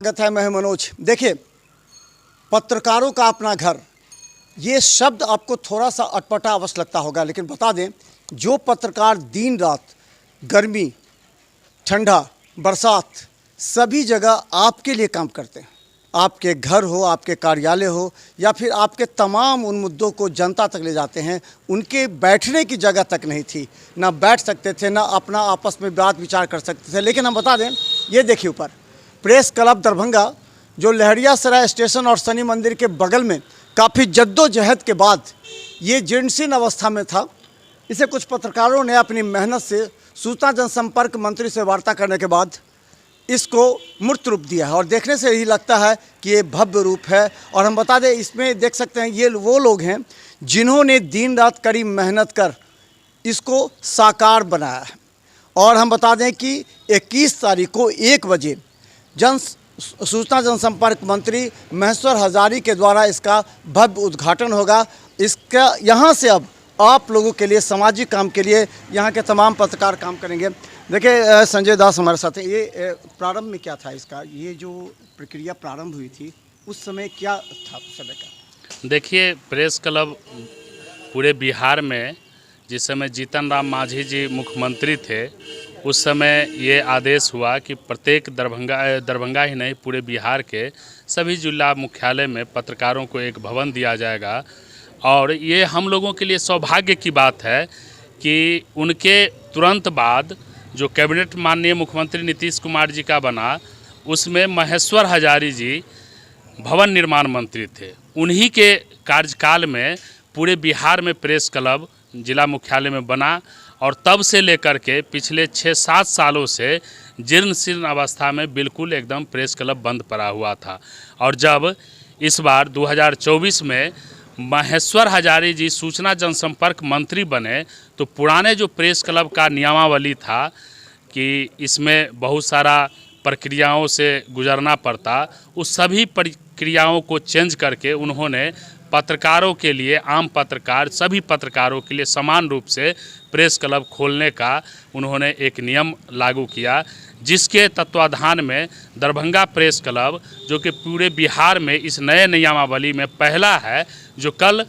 स्वागत है, मैं मनोज। देखिए, पत्रकारों का अपना घर, ये शब्द आपको थोड़ा सा अटपटा अवश्य लगता होगा, लेकिन बता दें, जो पत्रकार दिन रात गर्मी, ठंडा, बरसात, सभी जगह आपके लिए काम करते हैं, आपके घर हो, आपके कार्यालय हो, या फिर आपके तमाम उन मुद्दों को जनता तक ले जाते हैं, उनके बैठने की जगह तक नहीं थी, ना बैठ सकते थे, ना अपना आपस में बात विचार कर सकते थे। लेकिन हम बता दें, ये देखिए ऊपर प्रेस क्लब दरभंगा, जो लहरियासराय स्टेशन और शनि मंदिर के बगल में काफ़ी जद्दोजहद के बाद ये जीर्णशीर्ण अवस्था में था, इसे कुछ पत्रकारों ने अपनी मेहनत से सूचना जनसंपर्क मंत्री से वार्ता करने के बाद इसको मूर्त रूप दिया है और देखने से यही लगता है कि ये भव्य रूप है। और हम बता दें, इसमें देख सकते हैं ये वो लोग हैं जिन्होंने दिन रात कड़ी मेहनत कर इसको साकार बनाया है। और हम बता दें कि 21 तारीख को 1 बजे सूचना जनसंपर्क मंत्री महेश्वर हजारी के द्वारा इसका भव्य उद्घाटन होगा। इसका यहाँ से अब आप लोगों के लिए, सामाजिक काम के लिए यहाँ के तमाम पत्रकार काम करेंगे। देखिए, संजय दास हमारे साथ हैं। ये प्रारंभ में क्या था इसका, ये जो प्रक्रिया प्रारंभ हुई थी उस समय क्या था उस समय का? देखिए, प्रेस क्लब पूरे बिहार में जिस समय जीतन राम मांझी जी मुख्यमंत्री थे, उस समय ये आदेश हुआ कि प्रत्येक दरभंगा ही नहीं, पूरे बिहार के सभी जिला मुख्यालय में पत्रकारों को एक भवन दिया जाएगा। और ये हम लोगों के लिए सौभाग्य की बात है कि उनके तुरंत बाद जो कैबिनेट माननीय मुख्यमंत्री नीतीश कुमार जी का बना, उसमें महेश्वर हजारी जी भवन निर्माण मंत्री थे। उन्हीं के कार्यकाल में पूरे बिहार में प्रेस क्लब जिला मुख्यालय में बना और तब से लेकर के पिछले 6-7 सालों से जीर्ण शीर्ण अवस्था में बिल्कुल एकदम प्रेस क्लब बंद पड़ा हुआ था। और जब इस बार 2024 में महेश्वर हजारी जी सूचना जनसंपर्क मंत्री बने, तो पुराने जो प्रेस क्लब का नियमावली था कि इसमें बहुत सारा प्रक्रियाओं से गुजरना पड़ता, उस सभी प्रक्रियाओं को चेंज करके उन्होंने पत्रकारों के लिए, आम पत्रकार सभी पत्रकारों के लिए समान रूप से प्रेस क्लब खोलने का उन्होंने एक नियम लागू किया, जिसके तत्वाधान में दरभंगा प्रेस क्लब, जो कि पूरे बिहार में इस नए नियमावली में पहला है, जो कल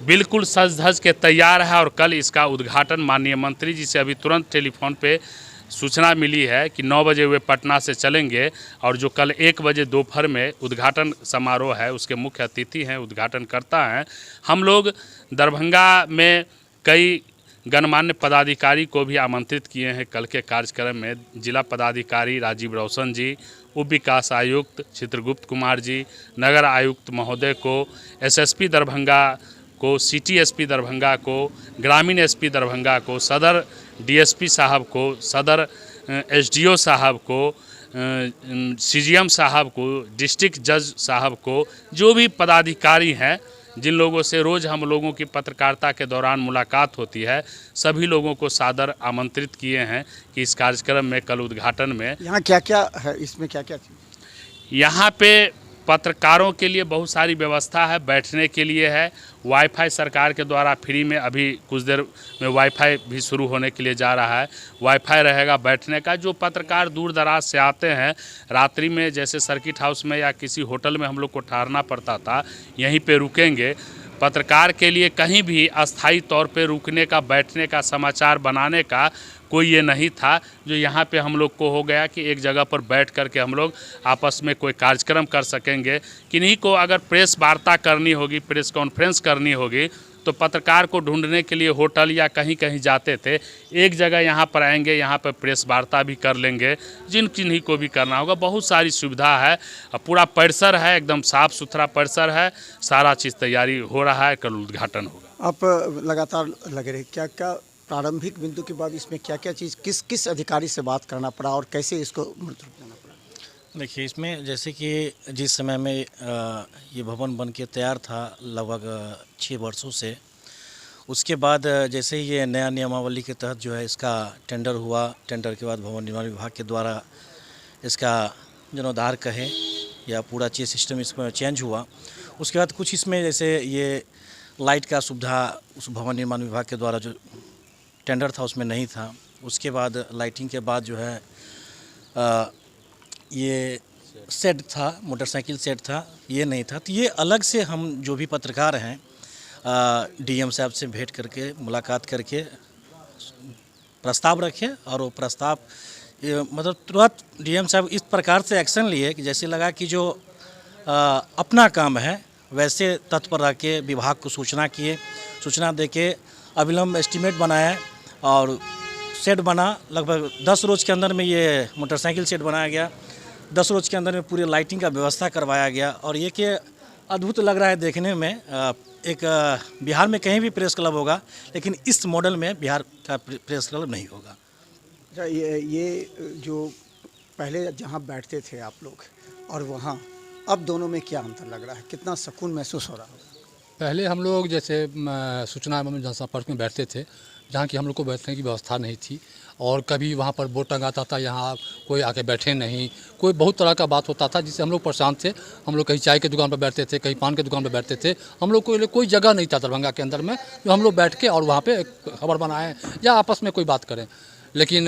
बिल्कुल सज धज के तैयार है। और कल इसका उद्घाटन माननीय मंत्री जी से अभी तुरंत टेलीफोन पे सूचना मिली है कि 9 बजे वे पटना से चलेंगे और जो कल 1 बजे दोपहर में उद्घाटन समारोह है, उसके मुख्य अतिथि हैं, उद्घाटन करता हैं। हम लोग दरभंगा में कई गणमान्य पदाधिकारी को भी आमंत्रित किए हैं कल के कार्यक्रम में। जिला पदाधिकारी राजीव रोशन जी, उप विकास आयुक्त चित्रगुप्त कुमार जी, नगर आयुक्त महोदय को, एसएसपी दरभंगा को, सिटी एसपी दरभंगा को, ग्रामीण एसपी दरभंगा को, सदर डीएसपी साहब को, सदर एसडीओ साहब को, सीजीएम साहब को, डिस्ट्रिक्ट जज साहब को, जो भी पदाधिकारी हैं जिन लोगों से रोज़ हम लोगों की पत्रकारिता के दौरान मुलाकात होती है, सभी लोगों को सादर आमंत्रित किए हैं कि इस कार्यक्रम में कल उद्घाटन में। यहाँ क्या क्या है, इसमें क्या क्या चीज़? यहाँ पे पत्रकारों के लिए बहुत सारी व्यवस्था है, बैठने के लिए है, वाईफाई सरकार के द्वारा फ्री में, अभी कुछ देर में वाईफाई भी शुरू होने के लिए जा रहा है, वाईफाई रहेगा बैठने का। जो पत्रकार दूर दराज से आते हैं, रात्रि में जैसे सर्किट हाउस में या किसी होटल में हम लोग को ठहरना पड़ता था, यहीं पे रुकेंगे। पत्रकार के लिए कहीं भी अस्थायी तौर पे रुकने का, बैठने का, समाचार बनाने का कोई ये नहीं था। जो यहाँ पे हम लोग को हो गया कि एक जगह पर बैठ कर के हम लोग आपस में कोई कार्यक्रम कर सकेंगे। किन्हीं को अगर प्रेस वार्ता करनी होगी, प्रेस कॉन्फ्रेंस करनी होगी, तो पत्रकार को ढूंढने के लिए होटल या कहीं कहीं जाते थे। एक जगह यहाँ पर आएंगे, यहाँ पर प्रेस वार्ता भी कर लेंगे, जिन्हीं को भी करना होगा। बहुत सारी सुविधा है, पूरा परिसर है, एकदम साफ़ सुथरा परिसर है, सारा चीज़ तैयारी हो रहा है, कल उद्घाटन होगा। आप लगातार लगे रहे, क्या क्या प्रारंभिक बिंदु के बाद इसमें क्या क्या चीज़, किस किस अधिकारी से बात करना पड़ा और कैसे इसको मूर्त रूप देना पड़ा? देखिए, इसमें जैसे कि जिस समय में ये भवन बन के तैयार था लगभग 6 वर्षों से, उसके बाद जैसे ही ये नया नियमावली के तहत जो है इसका टेंडर हुआ, टेंडर के बाद भवन निर्माण विभाग के द्वारा इसका जीर्णोद्धार कहे या पूरा चीज़ सिस्टम इसमें चेंज हुआ। उसके बाद कुछ इसमें जैसे ये लाइट का सुविधा उस भवन निर्माण विभाग के द्वारा जो टेंडर था उसमें नहीं था। उसके बाद लाइटिंग के बाद जो है ये शेड था, मोटरसाइकिल शेड था, ये नहीं था। तो ये अलग से हम जो भी पत्रकार हैं डीएम साहब से भेंट करके, मुलाकात करके प्रस्ताव रखे और वो प्रस्ताव मतलब तुरंत डीएम साहब इस प्रकार से एक्शन लिए कि जैसे लगा कि जो अपना काम है वैसे तत्पर रह के विभाग को सूचना किए, सूचना दे के अविलंब एस्टीमेट बनाया और शेड बना। लगभग 10 रोज़ के अंदर में ये मोटरसाइकिल शेड बनाया गया। 10 रोज़ के अंदर में पूरी लाइटिंग का व्यवस्था करवाया गया और ये कि अद्भुत लग रहा है देखने में। एक बिहार में कहीं भी प्रेस क्लब होगा लेकिन इस मॉडल में बिहार का प्रेस क्लब नहीं होगा। अच्छा, ये जो पहले जहाँ बैठते थे आप लोग और वहाँ, अब दोनों में क्या अंतर लग रहा है? कितना सुकून महसूस हो रहा है? पहले हम लोग जैसे सूचना एवं जनसंपर्क में बैठते थे, जहाँ की हम लोग को बैठने की व्यवस्था नहीं थी और कभी वहाँ पर बोर्ड टंगाता था, यहाँ कोई आके बैठे नहीं, कोई बहुत तरह का बात होता था जिससे हम लोग परेशान थे। हम लोग कहीं चाय की दुकान पर बैठते थे, कहीं पान की दुकान पर बैठते थे। हम लोग को कोई जगह नहीं था दरभंगा के अंदर में जो हम लोग बैठ के और वहाँ पे खबर बनाएं या आपस में कोई बात करें। लेकिन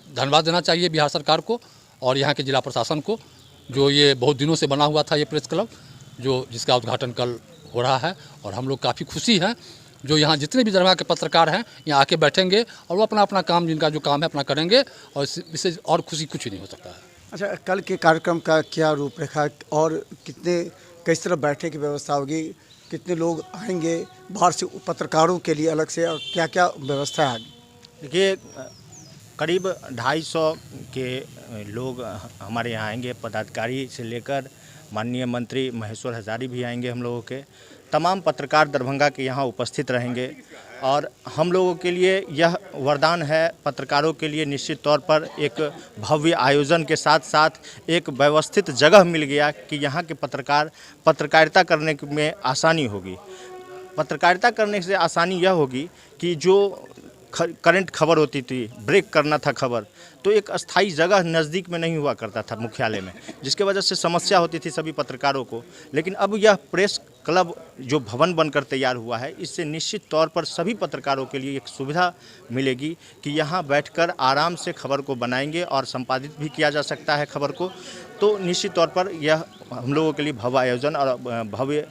धन्यवाद देना चाहिए बिहार सरकार को और यहाँ के जिला प्रशासन को, जो ये बहुत दिनों से बना हुआ था ये प्रेस क्लब, जो जिसका उद्घाटन कल हो रहा है। और हम लोग काफ़ी खुशी हैं जो यहाँ जितने भी दरभंगा के पत्रकार हैं यहाँ आके बैठेंगे और वो अपना अपना काम, जिनका जो काम है अपना करेंगे और इससे और खुशी कुछ नहीं हो सकता है। अच्छा, कल के कार्यक्रम का क्या रूपरेखा और किस तरह बैठने की व्यवस्था होगी? कितने लोग आएंगे बाहर से पत्रकारों के लिए अलग से, और क्या क्या व्यवस्था है? देखिए, करीब 250 के लोग हमारे यहाँ आएंगे। पदाधिकारी से लेकर माननीय मंत्री महेश्वर हजारी भी आएंगे। हम लोगों के तमाम पत्रकार दरभंगा के यहाँ उपस्थित रहेंगे और हम लोगों के लिए यह वरदान है, पत्रकारों के लिए निश्चित तौर पर एक भव्य आयोजन के साथ साथ एक व्यवस्थित जगह मिल गया कि यहाँ के पत्रकार पत्रकारिता करने में आसानी होगी। पत्रकारिता करने से आसानी यह होगी कि जो करंट खबर होती थी, ब्रेक करना था खबर, तो एक अस्थाई जगह नज़दीक में नहीं हुआ करता था मुख्यालय में, जिसके वजह से समस्या होती थी सभी पत्रकारों को। लेकिन अब यह प्रेस क्लब जो भवन बनकर तैयार हुआ है, इससे निश्चित तौर पर सभी पत्रकारों के लिए एक सुविधा मिलेगी कि यहाँ बैठकर आराम से खबर को बनाएंगे और संपादित भी किया जा सकता है खबर को। तो निश्चित तौर पर यह हम लोगों के लिए भव्य आयोजन और भव्य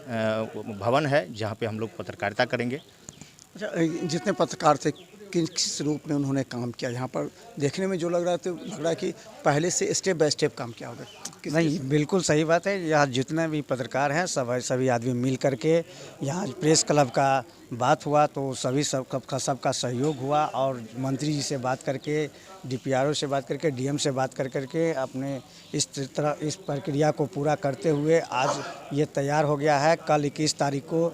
भवन है जहाँ पर हम लोग पत्रकारिता करेंगे। अच्छा, जितने पत्रकार थे किस रूप में उन्होंने काम किया? यहाँ पर देखने में जो लग रहा है कि पहले से स्टेप बाय स्टेप काम किया होगा। नहीं, बिल्कुल सही बात है। यहाँ जितने भी पत्रकार हैं सभी आदमी मिल करके यहाँ प्रेस क्लब का बात हुआ तो सबका सहयोग हुआ और मंत्री जी से बात करके, डीपीआरओ से बात करके, डीएम से बात करके अपने इस प्रक्रिया को पूरा करते हुए आज ये तैयार हो गया है। कल 21 तारीख को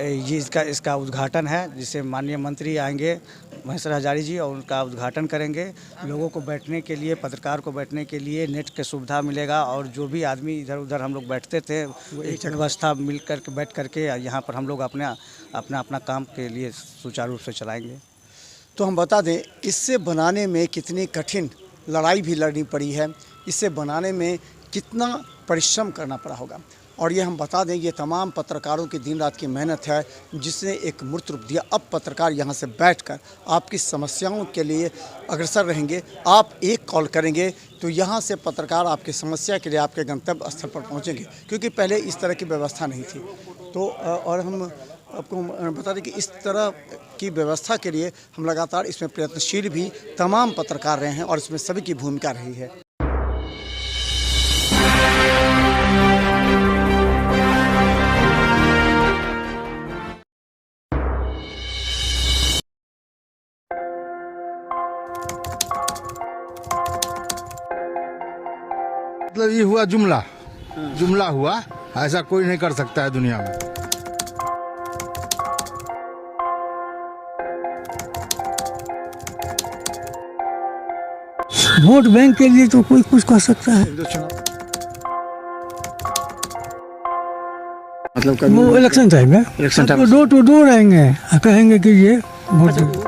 ये इसका उद्घाटन है, जिसे माननीय मंत्री आएंगे महेश्वर हजारी जी और उनका उद्घाटन करेंगे। लोगों को बैठने के लिए, पत्रकार को बैठने के लिए नेट की सुविधा मिलेगा और जो भी आदमी इधर उधर हम लोग बैठते थे वो एक व्यवस्था मिल कर के बैठ करके यहाँ पर हम लोग अपना काम के लिए सुचारू रूप से चलाएंगे। तो हम बता दें, इससे बनाने में कितनी कठिन लड़ाई भी लड़नी पड़ी है, इससे बनाने में कितना परिश्रम करना पड़ा होगा। और ये हम बता दें, ये तमाम पत्रकारों की दिन रात की मेहनत है जिसने एक मूर्त रूप दिया। अब पत्रकार यहाँ से बैठकर आपकी समस्याओं के लिए अग्रसर रहेंगे। आप एक कॉल करेंगे तो यहाँ से पत्रकार आपकी समस्या के लिए आपके गंतव्य स्थल पर पहुँचेंगे, क्योंकि पहले इस तरह की व्यवस्था नहीं थी। तो और हम आपको बता दें कि इस तरह की व्यवस्था के लिए हम लगातार इसमें प्रयत्नशील भी तमाम पत्रकार रहे हैं और इसमें सभी की भूमिका रही है। मतलब ये हुआ जुमला हुआ, ऐसा कोई नहीं कर सकता है दुनिया में। वोट बैंक के लिए तो कोई कुछ कर सकता है। मतलब वो इलेक्शन टाइम में डोर टू डोर आएंगे, कहेंगे कि ये वोट